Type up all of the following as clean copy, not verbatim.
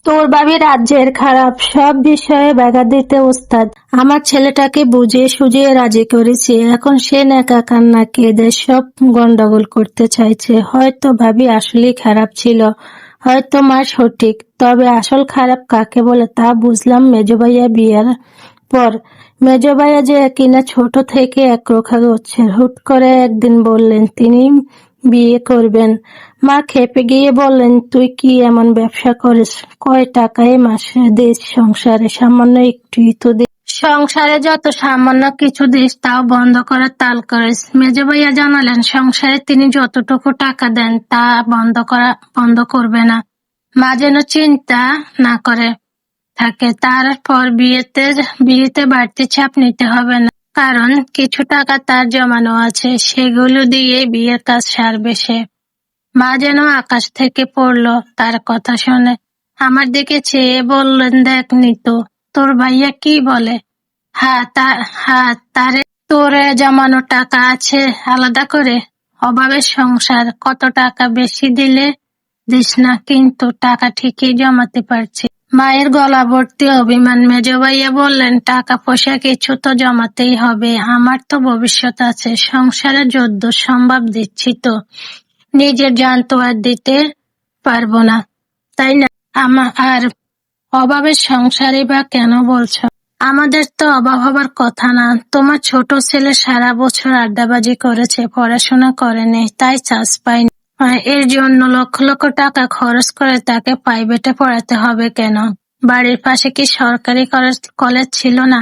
তোর ভাবি রাজ্যের খারাপ সব বিষয়ে ব্যাঘাত দিতে ওস্তাদ। আমার ছেলেটাকে বুঝিয়ে সুঝিয়ে রাজি করেছি, এখন সে নেকা কান্না কেঁদে সব গন্ডগোল করতে চাইছে। হয়তো ভাবি আসলেই খারাপ ছিল, হয়তো মা সঠিক, তবে আসল খারাপ কাকে বলে তা বুঝলাম মেজো ভাইয়া বিয়ের পর। মেজো ভাইয়া যে কিনা ছোট থেকে একরোখা গোছের, হুট করে একদিন বললেন তিনি বিয়ে করবেন। মা খেপে গিয়ে বললেন, তুই কি এমন ব্যবসা করিস? কয় টাকায় মাসে দিস সংসারে? সামান্য একটুই তো দিস। সংসারে যত সামান্য কিছু দিস তাও বন্ধ করার তাল করিস। মেজো ভাইয়া জানালেন, সংসারে তিনি যতটুকু টাকা দেন তা বন্ধ করবে না। মা যেন চিন্তা না করে থাকে, তারপর বিয়েতে বাড়তি চাপ নিতে হবে না, কারণ কিছু টাকা তার জমানো আছে, সেগুলো দিয়ে বিয়ের কাজ সারবে সে। মা যেন আকাশ থেকে পড়লো তার কথা শুনে। আমার দিকে চেয়ে বললেন, দেখ নিতু, তোর ভাইয়া কি বলে। তারে তোর জমানো টাকা আছে আলাদা করে, অভাবের সংসার, কত টাকা বেশি দিলে দিস না, কিন্তু টাকা ঠিকই জমাতে পারছি। মায়ের গলা ভর্তি অভিমান। মেজো ভাইয়া বললেন, টাকা পয়সা কিছু তো জমাতেই হবে, আমার তো ভবিষ্যৎ আছে, সংসারে যদ্দ সম্ভব দিচ্ছি তো, নিজের জান তো আর দিতে পারবো না, তাই না? আর অভাবের সংসারই বা কেন বলছো? আমাদের তো অভাব হবার কথা না। তোমার ছোট ছেলে সারা বছর আড্ডাবাজি করেছে, পড়াশোনা করেনি, তাই চান্স পায়নি। এর জন্য লক্ষ লক্ষ টাকা খরচ করে তাকে প্রাইভেটে পড়াতে হবে কেন? বাড়ির পাশে কি সরকারি কলেজ ছিল না?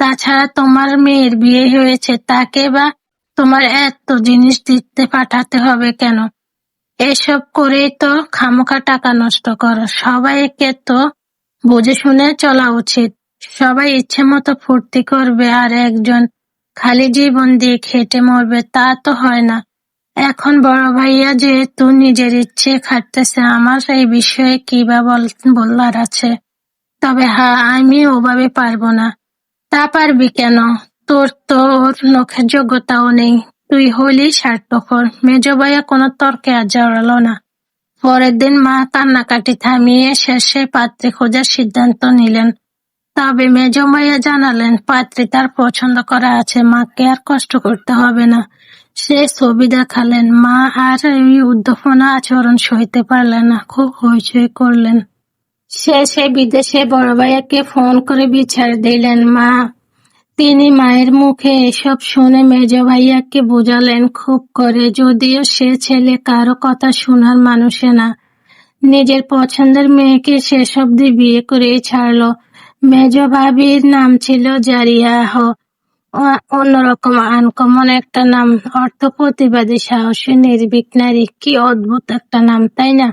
তাছাড়া তোমার মেয়ের বিয়ে হয়েছে, তাকে বা তোমার এত জিনিস দিতে পাঠাতে হবে কেন? এসব করেই তো খামোখা টাকা নষ্ট করো। সবাইকে তো বুঝে শুনে চলা উচিত। সবাই ইচ্ছে মতো ফুর্তি করবে আর একজন খালি জীবন দিয়ে খেটে মরবে, তা তো হয় না। এখন বড় ভাইয়া যেহেতু নিজের ইচ্ছে খাটতেছে, আমার এই বিষয়ে কি বা বলার আছে? তবে আমি ওভাবে পারবো না। তা পারবি কেন? তোর তো ওর নখের যোগ্যতাও নেই, তুই হলি স্বার্থপর। মেজো ভাইয়া কোনো তর্কে আর জড়ালো না। পরের দিন মা কান্নাকাটি থামিয়ে শেষে পাত্রী খোঁজার সিদ্ধান্ত নিলেন। তবে মেজো ভাইয়া জানালেন, পাত্রী তার পছন্দ করা আছে, মাকে আর কষ্ট করতে হবে না। সে ছবি দেখালেন। মা আর এই উদ্ধফনা আচরণ সইতে পারলেন না, খুব হইচই করলেন। শেষে বিদেশে বড় ভাইয়াকে ফোন করে বিচার দিলেন। তিনি মায়ের মুখে এসব শুনে মেজো ভাইয়াকে বোঝালেন খুব করে, যদিও সে ছেলে কারো কথা শোনার মানুষে না। নিজের পছন্দের মেয়েকে শেষ অবধি বিয়ে করেই ছাড়লো। মেজো ভাবির নাম ছিল জারিয়া। অন্যরকম আনকমন একটা নাম, অর্থ প্রতিবাদী, সাহসী, নির্ভীক নারী। কি অদ্ভুত একটা নাম, তাই না?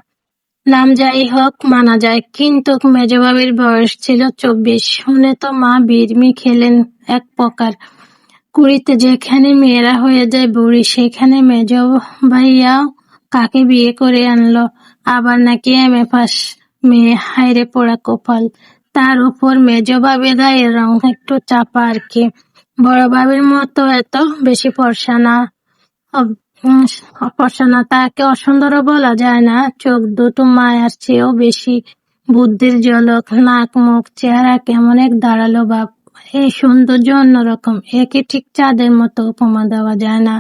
নাম যাই হোক মানা যায়, কিন্তু মেজো ভাবির বয়স ছিল 24। শুনে তো মা বিড়মি খেলেন এক প্রকার। 20-তে যেখানে মেয়েরা হয়ে যায় বুড়ি, সেখানে মেজো ভাইয়াও কাকে বিয়ে করে আনলো, আবার নাকি MA পাস মেয়ে। হায়রে পোড়া কপাল। তার উপর মেজো ভাবির গায়ের রং একটু চাপা আর কি, বড় ভাবির মতো এত বেশি ফর্সা না। তাকে অসুন্দরও বলা যায় না, চোখ দুটো মায়ার চেয়েও বেশি, বুদ্ধির ঝলক, নাক মুখ চেহারা কেমন এক দাঁড়ালো ভাব। এই সৌন্দর্য অন্যরকম, একে ঠিক চাঁদের মতো উপমা দেওয়া যায় না।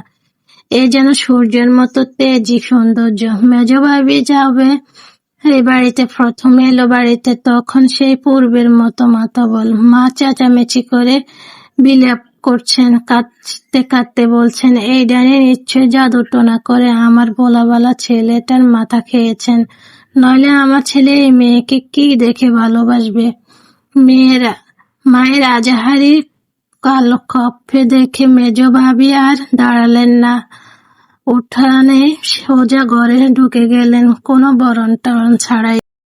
এ যেন সূর্যের মতো তেজি সৌন্দর্য। মেজো ভাবি যাবে এই বাড়িতে প্রথম এলো বাড়িতে, তখন সেই পূর্বের মতো মাতাবল। মা চেঁচামেচি করে বিলাপ করছেন, কাঁদতে কাঁদতে বলছেন, এই ডানে নিশ্চয় জাদুটোনা করে আমার ভোলাবালা ছেলেটার মাথা খেয়েছেন, নইলে আমার ছেলে এই মেয়েকে কি দেখে ভালোবাসবে? মায়ের আজাহারি কালো কফে দেখে মেজো ভাবি আর দাঁড়ালেন না, উঠানে সোজা ঘরে ঢুকে গেলেন, কোনো বরণ টরণ ছাড়াই।